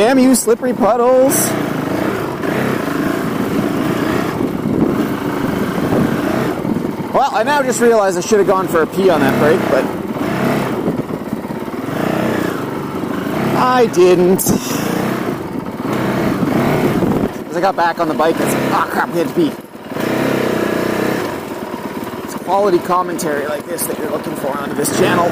Damn you, slippery puddles. Well, I now just realized I should have gone for a pee on that brake, but I didn't. As I got back on the bike, I said, oh crap, we had to pee. It's quality commentary like this that you're looking for on this channel.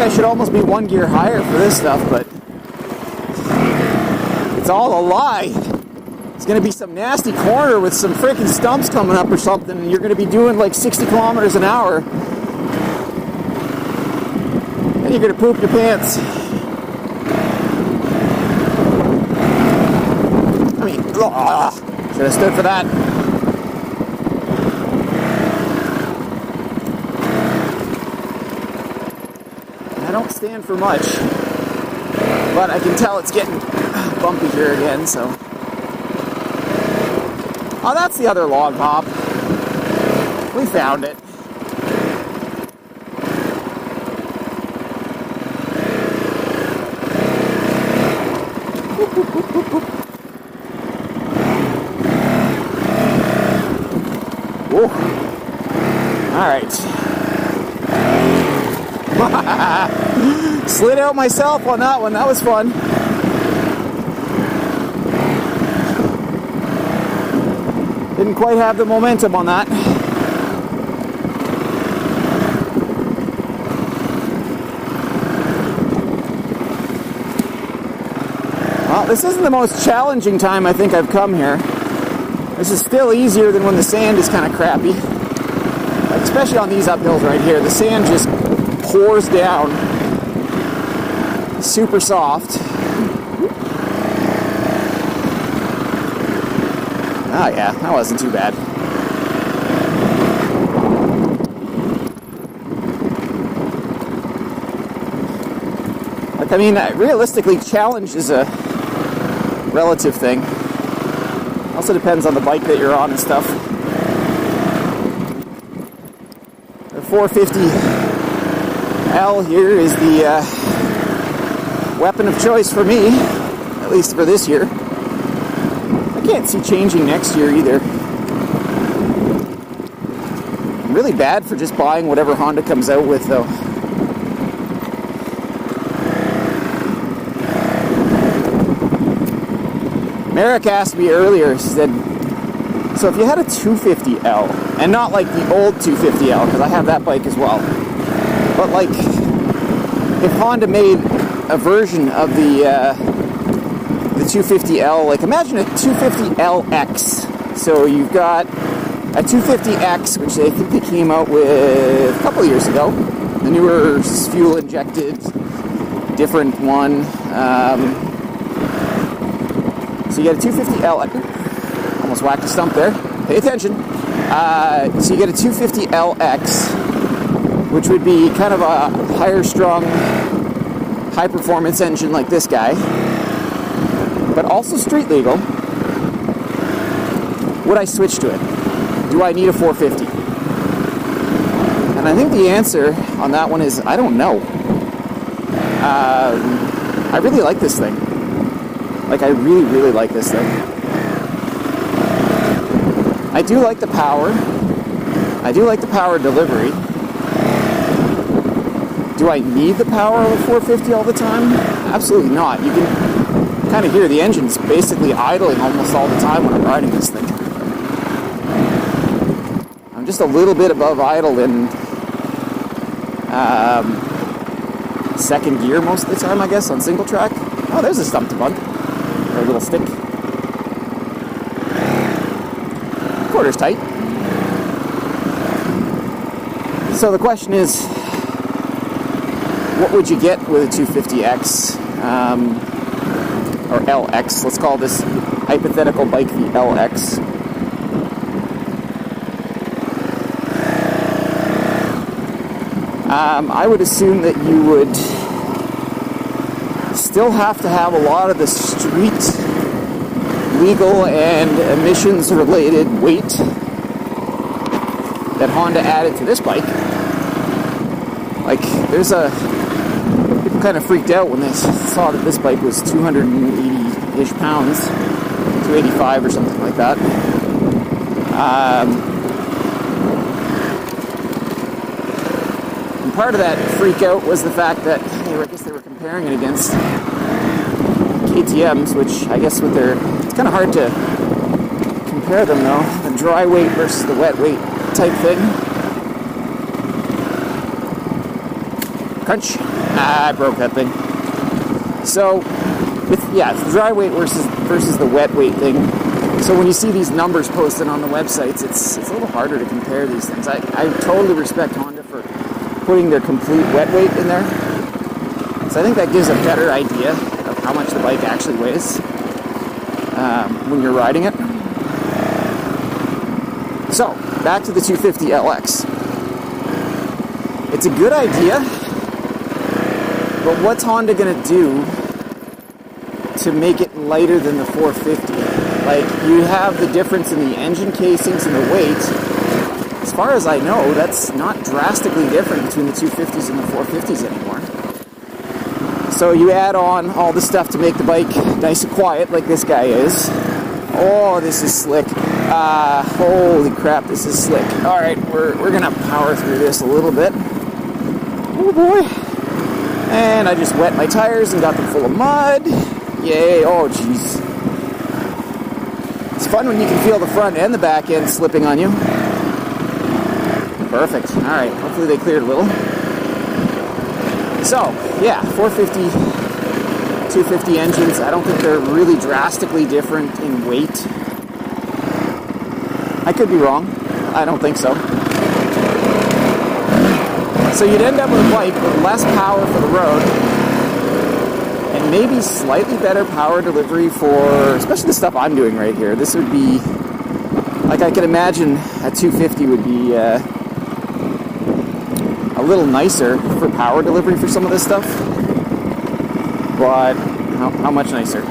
I should almost be one gear higher for this stuff, but it's all a lie. It's going to be some nasty corner with some freaking stumps coming up or something, and you're going to be doing like 60 kilometers an hour, and you're going to poop your pants. I mean, should have stood for that. I don't stand for much, but I can tell it's getting bumpy here again, so. Oh, that's the other log hop. We found it. Whoa. All right. Slid out myself on that one. That was fun. Didn't quite have the momentum on that. Well, this isn't the most challenging time I think I've come here. This is still easier than when the sand is kind of crappy. Like, especially on these uphills right here. The sand just pours down. Super soft. Oh yeah, that wasn't too bad. Like, I mean, realistically, challenge is a relative thing. Also depends on the bike that you're on and stuff. The 450L here is the weapon of choice for me, at least for this year. I can't see changing next year either. I'm really bad for just buying whatever Honda comes out with, though. Merrick asked me earlier, he said, so if you had a 250L, and not like the old 250L, because I have that bike as well, but like, if Honda made a version of the 250L, like imagine a 250LX. So you've got a 250X, which I think they came out with a couple of years ago. The newer fuel injected, different one. So you get a 250L. Almost whacked a stump there. Pay attention. So you get a 250LX, which would be kind of a higher strung, high performance engine like this guy, but also street legal. Would I switch to it? Do I need a 450? And I think the answer on that one is I don't know. I really like this thing. Like, I really, really like this thing. I do like the power. I do like the power delivery. Do I need the power of a 450 all the time? Absolutely not. You can kind of hear the engine's basically idling almost all the time when I'm riding this thing. I'm just a little bit above idle in second gear most of the time, I guess, on single track. Oh, there's a stump to bunk. Or a little stick. Quarter's tight. So the question is, what would you get with a 250X or LX? Let's call this hypothetical bike the LX. I would assume that you would still have to have a lot of the street legal and emissions related weight that Honda added to this bike. Like, people kind of freaked out when they saw that this bike was 280-ish pounds, 285 or something like that. And part of that freak out was the fact that I guess they were comparing it against KTM's, which I guess it's kind of hard to compare them though, the dry weight versus the wet weight type thing. Crunch. I broke that thing. So, it's the dry weight versus the wet weight thing. So when you see these numbers posted on the websites, it's a little harder to compare these things. I totally respect Honda for putting their complete wet weight in there. So I think that gives a better idea of how much the bike actually weighs when you're riding it. So, back to the 250LX. It's a good idea, but what's Honda going to do to make it lighter than the 450? Like, you have the difference in the engine casings and the weight. As far as I know, that's not drastically different between the 250s and the 450s anymore. So you add on all the stuff to make the bike nice and quiet, like this guy is. Oh, this is slick. Holy crap, this is slick. All right, we're gonna power through this a little bit. Oh boy. And I just wet my tires and got them full of mud. Yay, oh jeez. It's fun when you can feel the front and the back end slipping on you. Perfect. All right, hopefully they cleared a little. So, yeah, 450, 250 engines, I don't think they're really drastically different in weight. I could be wrong. I don't think so. So you'd end up with a bike with less power for the road and maybe slightly better power delivery for, especially the stuff I'm doing right here. This would be, like I can imagine a 250 would be a little nicer for power delivery for some of this stuff. But how much nicer?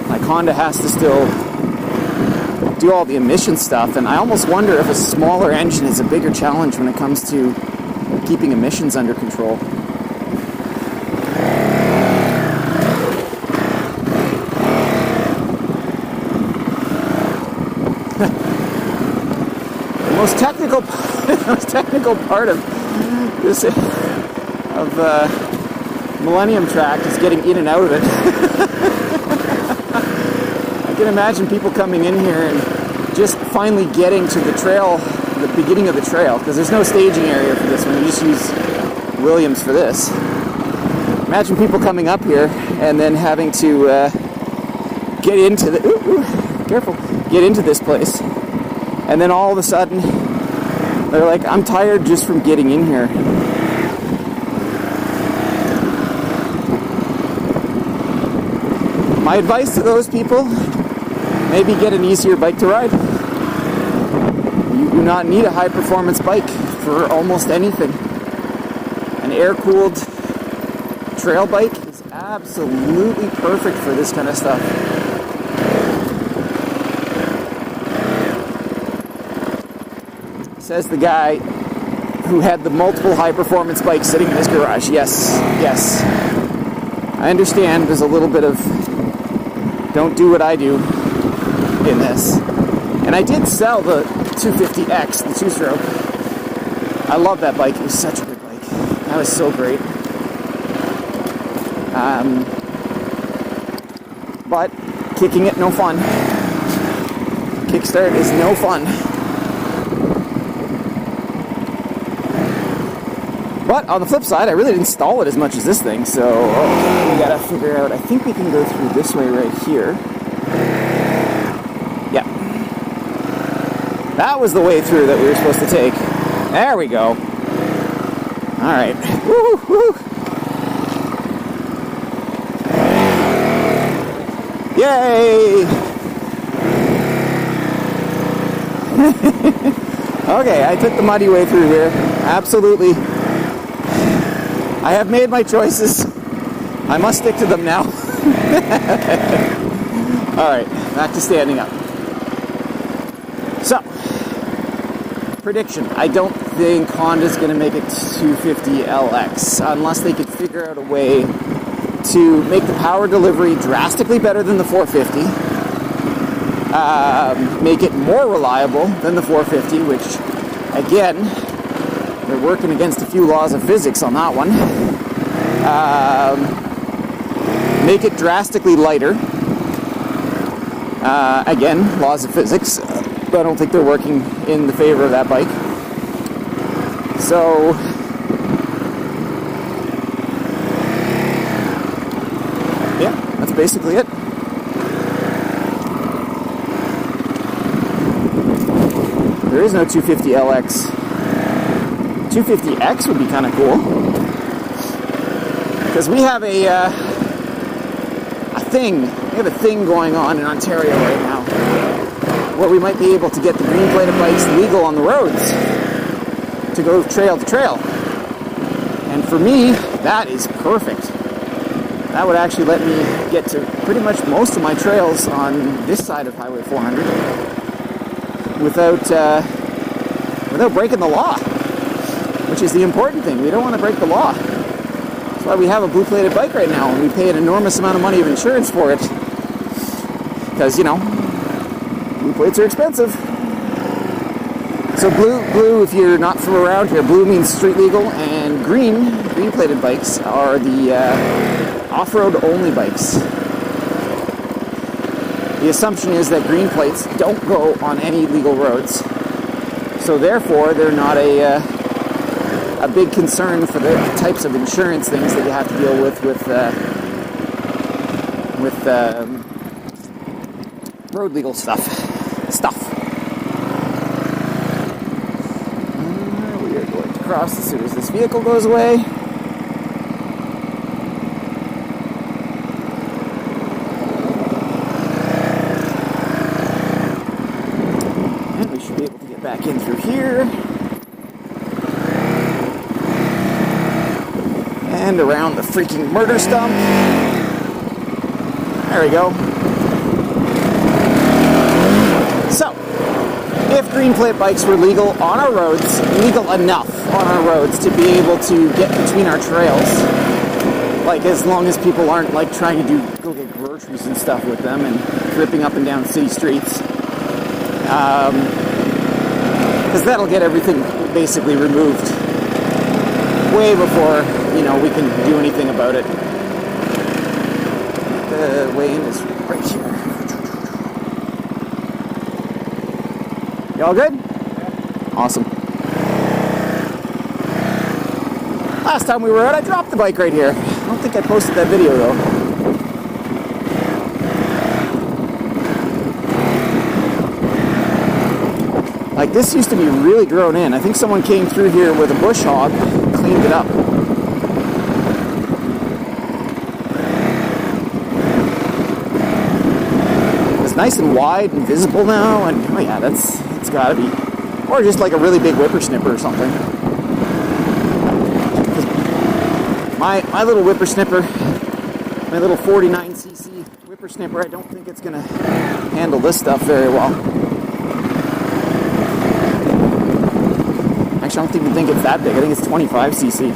Like Honda has to still do all the emission stuff, and I almost wonder if a smaller engine is a bigger challenge when it comes to keeping emissions under control. The most technical part of this Millennium tract is getting in and out of it. I can imagine people coming in here and just finally getting to the trail, the beginning of the trail, because there's no staging area for this one. You just use Williams for this. Imagine people coming up here and then having to get into the get into this place, and then all of a sudden they're like, I'm tired just from getting in here. My advice to those people, maybe get an easier bike to ride. You do not need a high-performance bike for almost anything. An air-cooled trail bike is absolutely perfect for this kind of stuff. Says the guy who had the multiple high-performance bikes sitting in his garage. Yes. I understand there's a little bit of don't do what I do in this. And I did sell the 250X, the two-stroke. I love that bike. It was such a good bike. That was so great. But kicking it, no fun. Kickstart is no fun. But on the flip side, I really didn't stall it as much as this thing, so we gotta figure out, I think we can go through this way right here. Yeah. That was the way through that we were supposed to take. There we go. Alright. Woo, woo. Yay! Okay, I took the muddy way through here. Absolutely. I have made my choices. I must stick to them now. Alright, back to standing up. So, prediction. I don't think Honda's going to make it 250LX unless they could figure out a way to make the power delivery drastically better than the 450, make it more reliable than the 450, which, again, they're working against a few laws of physics on that one. Make it drastically lighter. Again, laws of physics, but I don't think they're working in the favor of that bike. So, yeah, that's basically it. There is no 250LX. 250X would be kind of cool. Because we have a thing. We have a thing going on in Ontario right now where we might be able to get the green plated bikes legal on the roads to go trail to trail. And for me, that is perfect. That would actually let me get to pretty much most of my trails on this side of Highway 400 without breaking the law, which is the important thing. We don't want to break the law. That's why we have a blue-plated bike right now, and we pay an enormous amount of money of insurance for it. Because, you know, blue plates are expensive. So blue, if you're not from around here, blue means street legal, and green-plated bikes are the off-road only bikes. The assumption is that green plates don't go on any legal roads, so therefore they're not a big concern for the types of insurance things that you have to deal with road legal stuff. We are going to cross as soon as this vehicle goes away. And we should be able to get back in through here. And around the freaking murder stump. There we go. So, if green plate bikes were legal on our roads, legal enough on our roads to be able to get between our trails, like as long as people aren't like trying to go get groceries and stuff with them and ripping up and down city streets, because that'll get everything basically removed way before, you know, we can do anything about it. The way in is right here. Y'all good? Yeah. Awesome. Last time we were out, I dropped the bike right here. I don't think I posted that video though. Like, this used to be really grown in. I think someone came through here with a bush hog, cleaned it up. It's nice and wide and visible now, and oh yeah, it's gotta be. Or just like a really big whippersnipper or something. My little whippersnipper, my little 49cc whippersnipper, I don't think it's gonna handle this stuff very well. Actually, I don't even think it's that big. I think it's 25cc.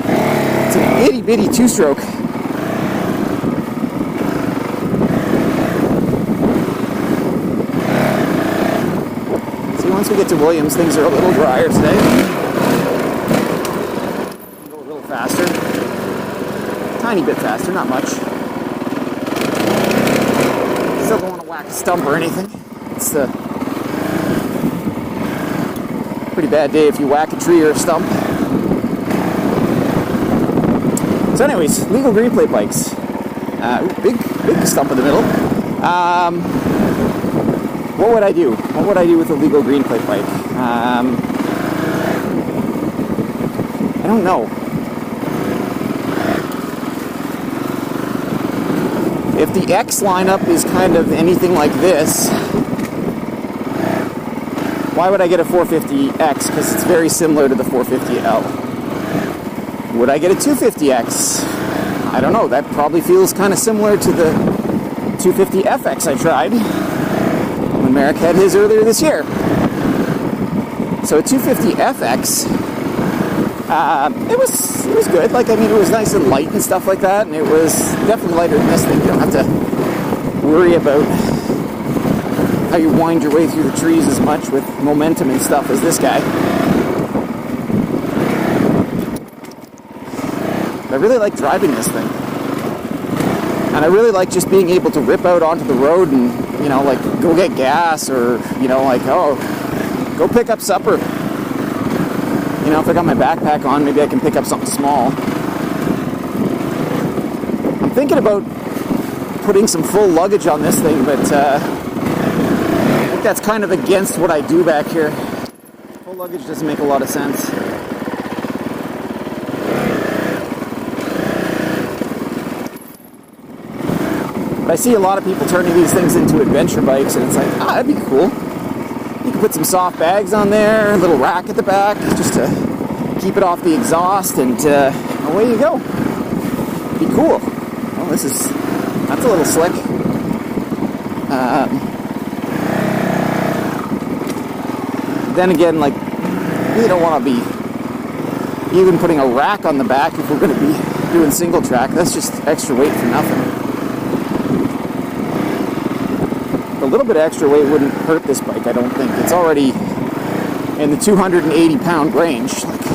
It's an itty bitty two-stroke. See, once we get to Williams, things are a little drier today. Go a little faster. Tiny bit faster, not much. Still don't want to whack a stump or anything. It's the pretty bad day if you whack a tree or a stump. So anyways, legal green plate bikes. Big stump in the middle. What would I do? What would I do with a legal green plate bike? I don't know. If the X lineup is kind of anything like this, why would I get a 450X? Because it's very similar to the 450L. Would I get a 250X? I don't know. That probably feels kind of similar to the 250FX I tried when Merrick had his earlier this year. So a 250FX, it was good. Like, I mean, it was nice and light and stuff like that, and it was definitely lighter than this thing. You don't have to worry about how you wind your way through the trees as much with momentum and stuff as this guy. I really like driving this thing. And I really like just being able to rip out onto the road and, you know, like, go get gas or, you know, like, oh, go pick up supper. You know, if I got my backpack on, maybe I can pick up something small. I'm thinking about putting some full luggage on this thing, but I think that's kind of against what I do back here. Full luggage doesn't make a lot of sense. But I see a lot of people turning these things into adventure bikes, and it's like, that'd be cool. You can put some soft bags on there, a little rack at the back, just to keep it off the exhaust, and away you go. Be cool. Oh, that's a little slick. Then again, like, you don't want to be even putting a rack on the back if we're going to be doing single track. That's just extra weight for nothing. A little bit of extra weight wouldn't hurt this bike, I don't think. It's already in the 280-pound range. Like,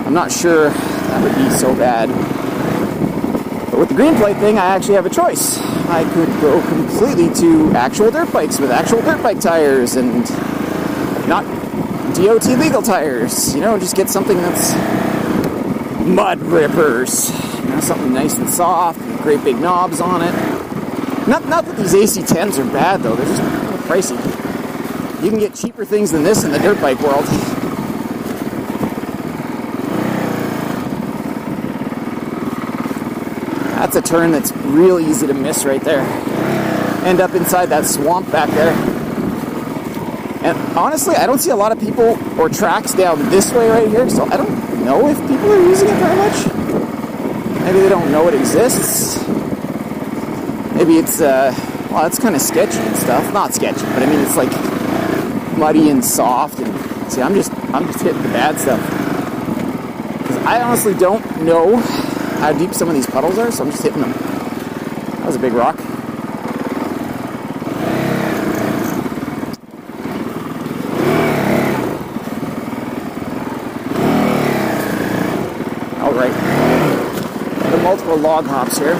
I'm not sure that would be so bad. But with the green plate thing, I actually have a choice. I could go completely to actual dirt bikes with actual dirt bike tires and not DOT legal tires. You know, just get something that's mud rippers. You know, something nice and soft, with great big knobs on it. Not that these AC10s are bad, though. They're just pricey. You can get cheaper things than this in the dirt bike world. That's a turn that's real easy to miss right there. End up inside that swamp back there. And honestly, I don't see a lot of people or tracks down this way right here, so I don't know if people are using it very much. Maybe they don't know it exists. Maybe it's, well, it's kind of sketchy and stuff. Not sketchy, but I mean, it's like muddy and soft. And see, I'm just hitting the bad stuff. Because I honestly don't know how deep some of these puddles are, so I'm just hitting them. That was a big rock. All right. The multiple log hops here.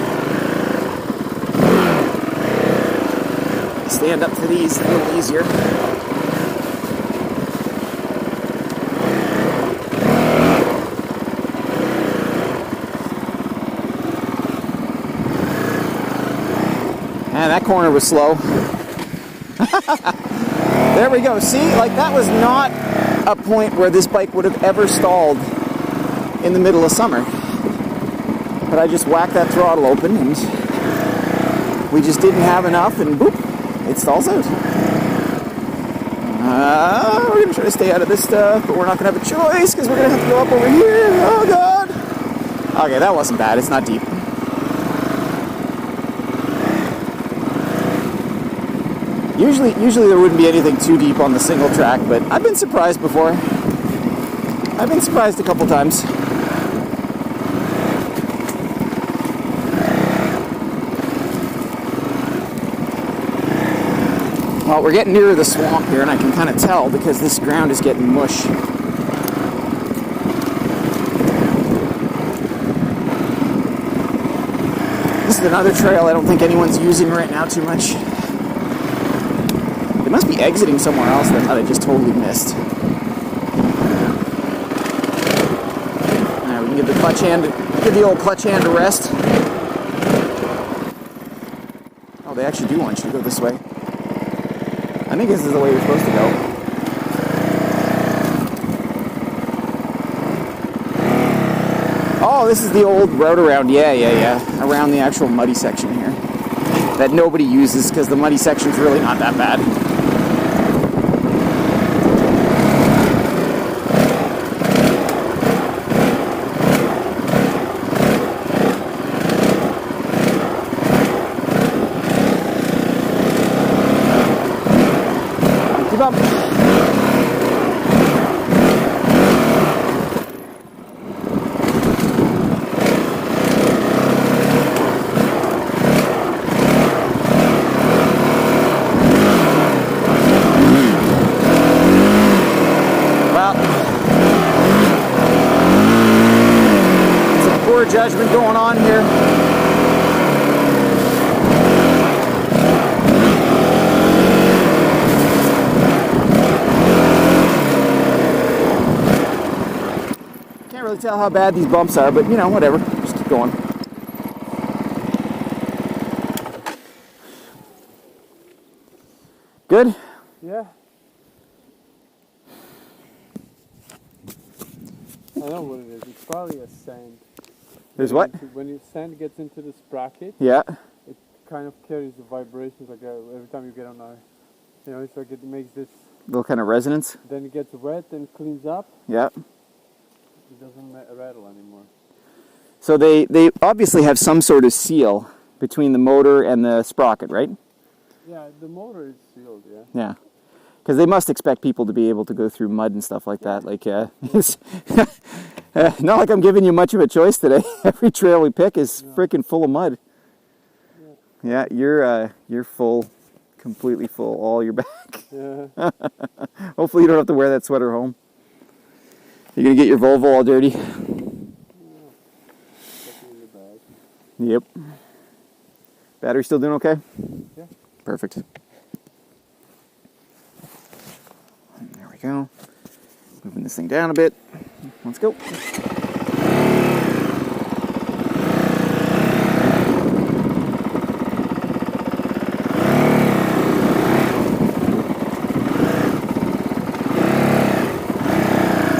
Stand up for these a little easier. And that corner was slow. There we go. See, like, that was not a point where this bike would have ever stalled in the middle of summer. But I just whacked that throttle open and we just didn't have enough, and boop, it stalls out. We're going to try to stay out of this stuff, but we're not going to have a choice because we're going to have to go up over here. Oh, God. Okay, that wasn't bad. It's not deep. Usually there wouldn't be anything too deep on the single track, but I've been surprised before. I've been surprised a couple times. Well, we're getting near the swamp here, and I can kind of tell because this ground is getting mush. This is another trail I don't think anyone's using right now too much. They must be exiting somewhere else that I just totally missed. Alright, we can give the old clutch hand a rest. Oh, they actually do want you to go this way. I think this is the way you're supposed to go. Oh, this is the old road around, yeah. Around the actual muddy section here. That nobody uses because the muddy section's really not that bad. Keep up. Judgment going on here. Can't really tell how bad these bumps are, but you know, whatever. Just keep going. Good? Yeah. I know what it is. It's probably a sand. There's what? When the sand gets into the sprocket, Yeah. it kind of carries the vibrations like every time you get on a, you know, it's like it makes this Little kind of resonance. Then it gets wet and cleans up. Yeah. It doesn't rattle anymore. So they obviously have some sort of seal between the motor and the sprocket, right? Yeah, the motor is sealed, yeah. Yeah. Because they must expect people to be able to go through mud and stuff like that. Like, it's not like I'm giving you much of a choice today. Every trail we pick is freaking full of mud. Yeah, you're full, completely full, all your back. Yeah. Hopefully you don't have to wear that sweater home. You're gonna get your Volvo all dirty. Yep. Battery still doing okay? Yeah. Perfect. There we go. Moving this thing down a bit. Let's go.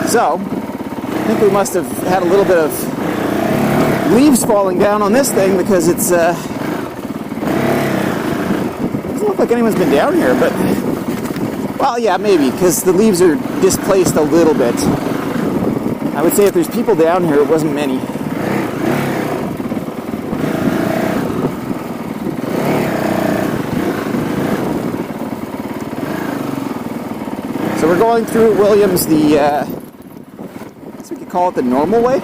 So, I think we must have had a little bit of leaves falling down on this thing because it's doesn't look like anyone's been down here, but well, yeah, maybe because the leaves are displaced a little bit. I would say if there's people down here, it wasn't many. So we're going through Williams the I guess we could call it the normal way.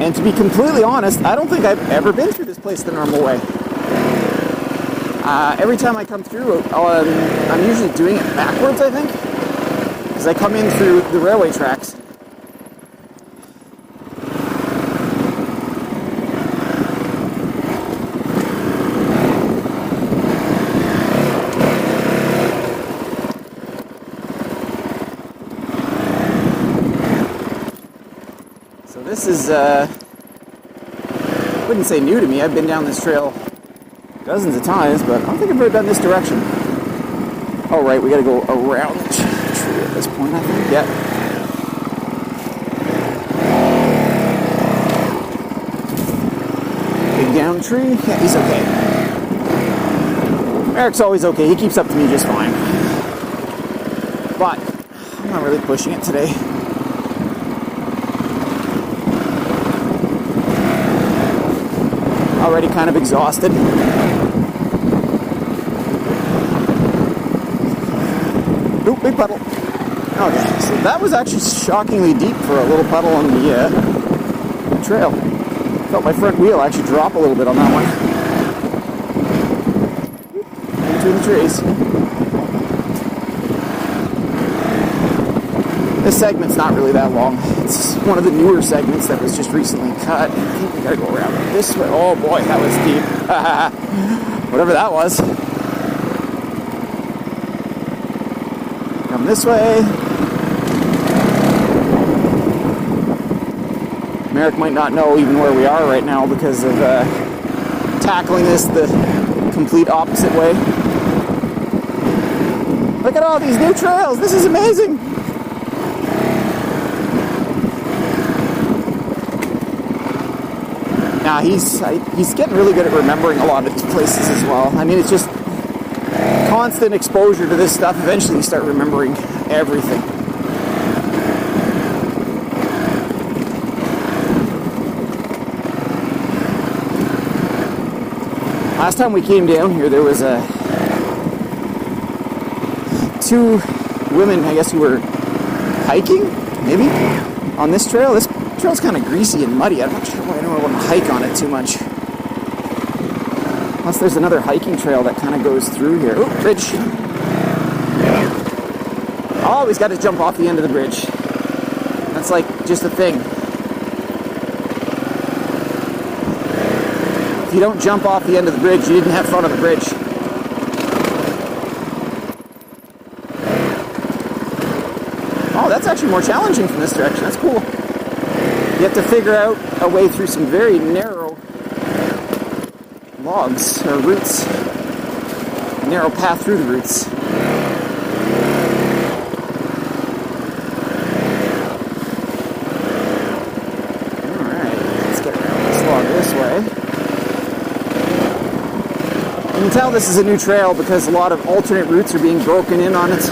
And to be completely honest, I don't think I've ever been through this place the normal way. Every time I come through, I'm usually doing it backwards, I think. Because I come in through the railway tracks. So this is, I wouldn't say new to me. I've been down this trail dozens of times, but I don't think I've ever done this direction. Oh, right, we gotta go around the tree at this point, I think. Yeah. Big down tree. Yeah, he's okay. Eric's always okay. He keeps up to me just fine. But I'm not really pushing it today. Already kind of exhausted. Ooh, big puddle. Okay, so that was actually shockingly deep for a little puddle on the trail. Felt my front wheel actually drop a little bit on that one. In between the trees. This segment's not really that long. It's one of the newer segments that was just recently cut. I think we gotta go around this way. Oh boy, that was deep. Whatever that was. Come this way. Merrick might not know even where we are right now because of tackling this the complete opposite way. Look at all these new trails. This is amazing. Now he's getting really good at remembering a lot of these places as well. I mean, it's just constant exposure to this stuff. Eventually you start remembering everything. Last time we came down here, there was a two women, I guess, who were hiking, maybe, on this trail. This trail's kind of greasy and muddy. I'm not sure why I don't want to hike on it too much. Unless there's another hiking trail that kind of goes through here. Oh, bridge. Always got to jump off the end of the bridge. That's like just a thing. If you don't jump off the end of the bridge, you didn't have fun on the bridge. Oh, that's actually more challenging from this direction. That's cool. You have to figure out a way through some very narrow logs or roots. A narrow path through the roots. You can tell this is a new trail because a lot of alternate routes are being broken in on it.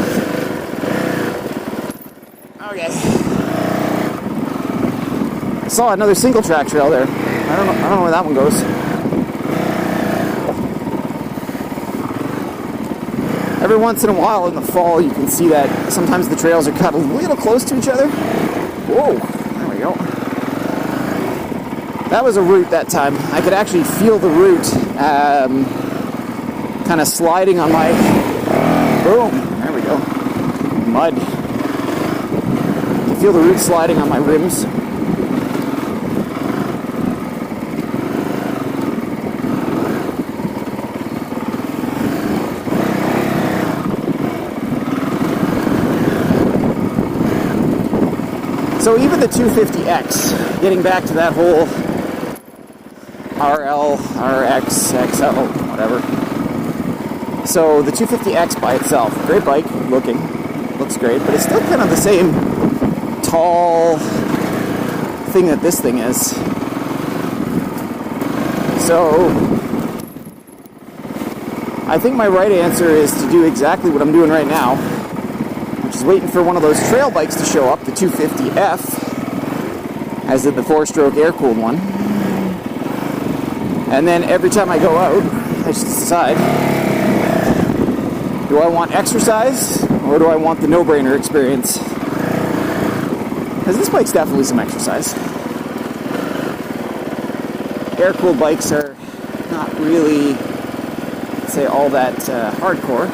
Okay. I saw another single track trail there. I don't know where that one goes. Every once in a while in the fall you can see that sometimes the trails are cut a little close to each other. Whoa, there we go. That was a route that time. I could actually feel the route kind of sliding on my, boom, there we go, mud. You feel the roots sliding on my rims. So even the 250X, getting back to that whole RL, RX, XL, whatever. So the 250X by itself, great bike looking, looks great, but it's still kind of the same tall thing that this thing is. So I think my right answer is to do exactly what I'm doing right now, which is waiting for one of those trail bikes to show up, the 250F, as in the 4-stroke air-cooled one. And then every time I go out, I just decide, do I want exercise or do I want the no-brainer experience? Because this bike's definitely some exercise. Air-cooled bikes are not really, say, all that hardcore.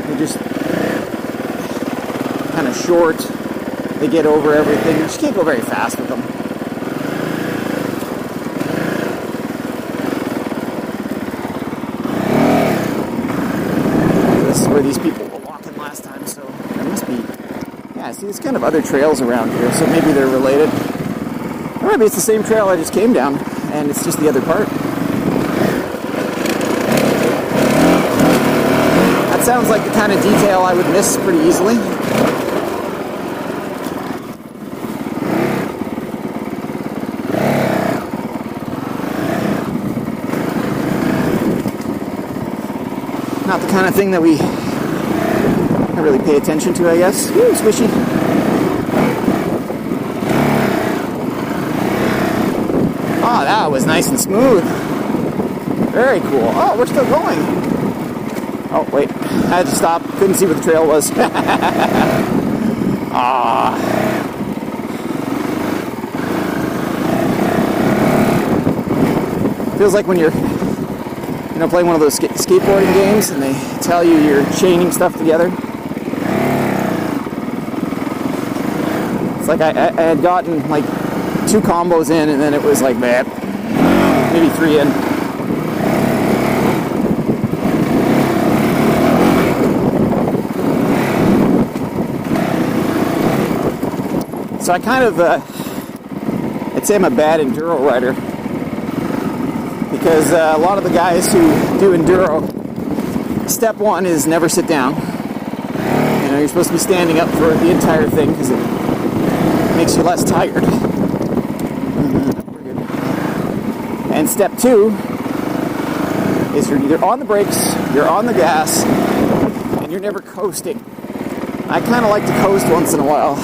They're just kind of short. They get over everything. You just can't go very fast with them. Where these people were walking last time, so there must be, yeah, see, there's kind of other trails around here, so maybe they're related. Or maybe it's the same trail I just came down, and it's just the other part. That sounds like the kind of detail I would miss pretty easily. Not the kind of thing that we really pay attention to, I guess. Ooh, swishy. Oh, that was nice and smooth. Very cool. Oh, we're still going. Oh, wait. I had to stop. Couldn't see what the trail was. Ah. Feels like when you're playing one of those skateboarding games and they tell you you're chaining stuff together. It's like I had gotten like 2 combos in and then it was like, maybe 3 in. So I kind of, I'd say I'm a bad enduro rider. Because a lot of the guys who do enduro, step 1 is never sit down. You're supposed to be standing up for the entire thing because it makes you less tired. And step 2 is you're either on the brakes, you're on the gas, and you're never coasting. I kind of like to coast once in a while.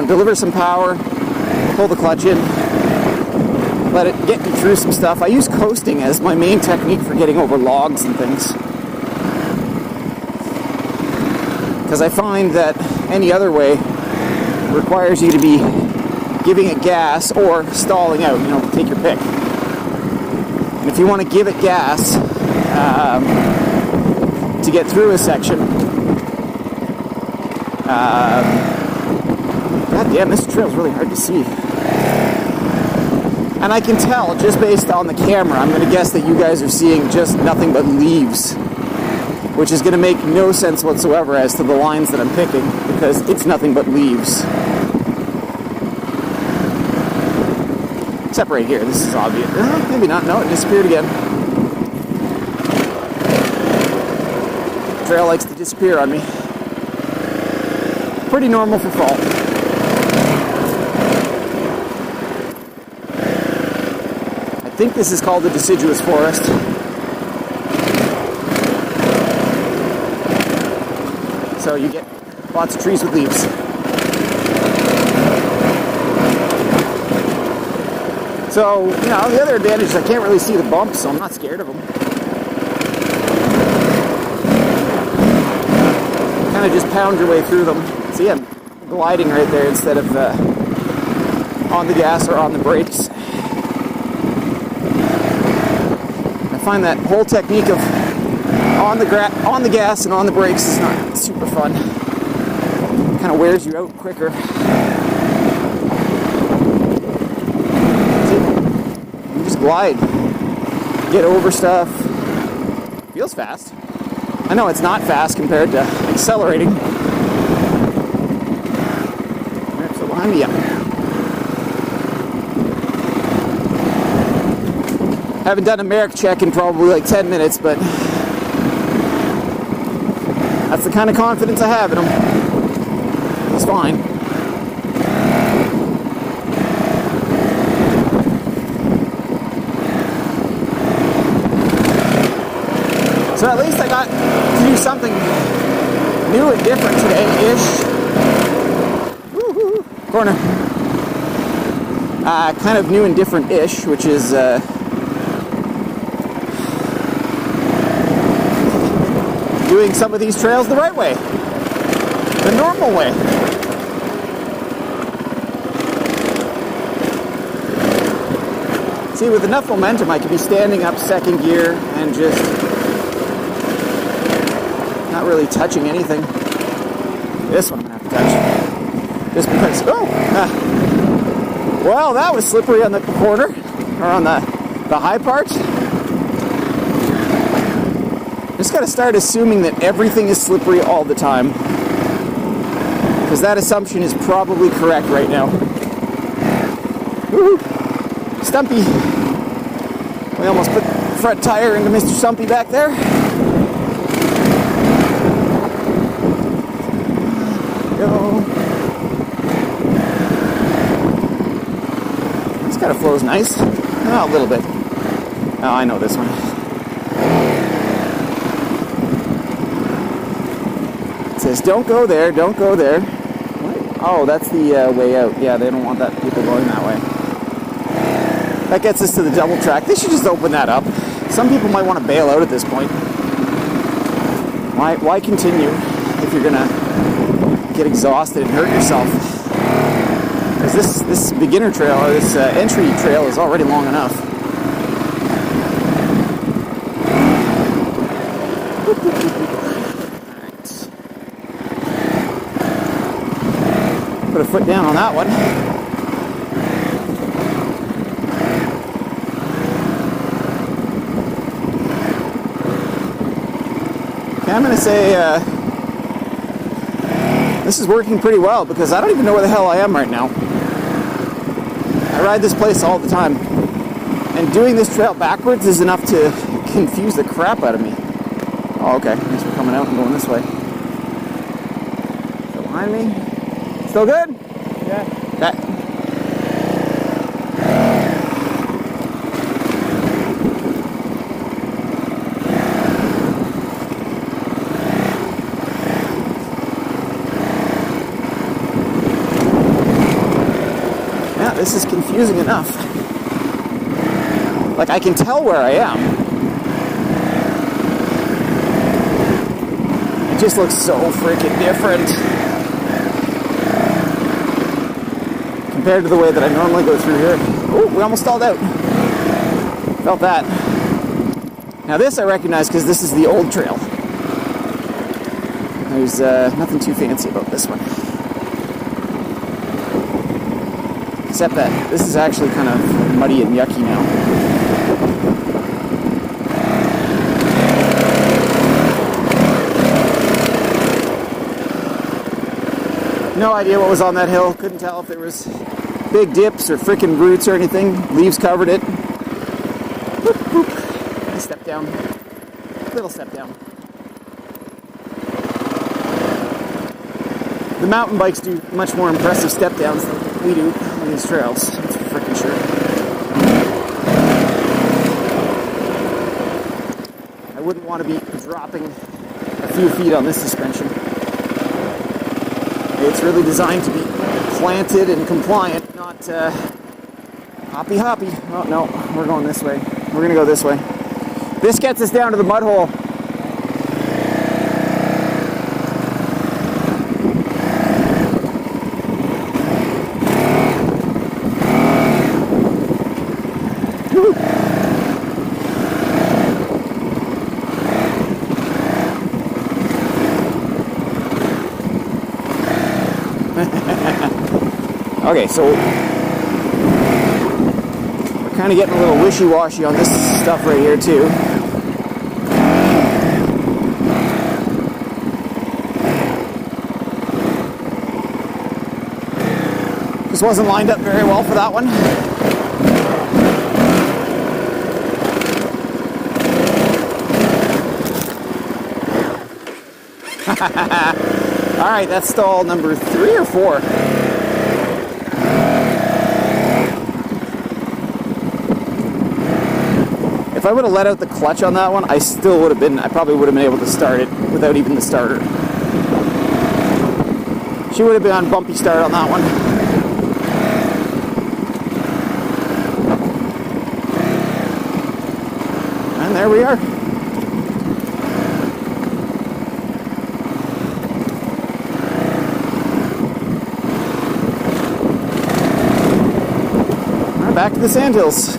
Deliver some power, pull the clutch in, let it get me through some stuff. I use coasting as my main technique for getting over logs and things. Because I find that any other way requires you to be giving it gas or stalling out, take your pick. And if you want to give it gas to get through a section, God damn, this trail's really hard to see. And I can tell, just based on the camera, I'm going to guess that you guys are seeing just nothing but leaves, which is going to make no sense whatsoever as to the lines that I'm picking, because it's nothing but leaves. Except right here, this is obvious. Maybe not, no, it disappeared again. Trail likes to disappear on me. Pretty normal for fall. I think this is called the deciduous forest. So you get lots of trees with leaves. So, the other advantage is I can't really see the bumps, so I'm not scared of them. Kind of just pound your way through them. See, I'm gliding right there instead of on the gas or on the brakes. I find that whole technique of on the gas and on the brakes is not super fun. It kind of wears you out quicker. See, you just glide, get over stuff. Feels fast. I know it's not fast compared to accelerating. So behind me, Haven't done a Merrick check in probably like 10 minutes, but that's the kind of confidence I have in them. It's fine. So at least I got to do something new and different today-ish. Woo-hoo. Corner. Kind of new and different-ish, which is doing some of these trails the right way. The normal way. See, with enough momentum, I could be standing up second gear and just not really touching anything. This one I'm going to have to touch. Just because, well, that was slippery on the corner, or on the high part. Just got to start assuming that everything is slippery all the time. Because that assumption is probably correct right now. Woo-hoo. Stumpy. We almost put the front tire into Mr. Stumpy back there. Go. This kind of flows nice. Oh, a little bit. Oh, I know this one. It says, don't go there, don't go there. What? Oh, that's the way out. Yeah, they don't want that people going that way. That gets us to the double track. They should just open that up. Some people might want to bail out at this point. Why continue if you're going to get exhausted and hurt yourself? Because this beginner trail, or this entry trail is already long enough. Alright. Put a foot down on that one. Okay, I'm going to say this is working pretty well because I don't even know where the hell I am right now. I ride this place all the time. And doing this trail backwards is enough to confuse the crap out of me. Oh, okay. Thanks for coming out and going this way. Still behind me. Still good? Yeah. Okay. This is confusing enough. Like, I can tell where I am. just looks so freaking different compared to the way that I normally go through here. Oh, we almost stalled out. Felt that. Now this I recognize because this is the old trail. There's nothing too fancy about this one. Except that this is actually kind of muddy and yucky now. No idea what was on that hill. Couldn't tell if there was big dips or freaking roots or anything. Leaves covered it. Boop, boop. I stepped down. Little step down. The mountain bikes do much more impressive step downs than we do on these trails. That's for freaking sure. I wouldn't want to be dropping a few feet on this suspension. It's really designed to be planted and compliant, not hoppy. Oh no, we're going this way. We're gonna go this way. This gets us down to the mud hole. Okay, so we're kind of getting a little wishy-washy on this stuff right here too. Just wasn't lined up very well for that one. All right, that's stall number 3 or 4. If I would have let out the clutch on that one, I probably would have been able to start it without even the starter. She would have been on bumpy start on that one. And there we are. Back to the sandhills.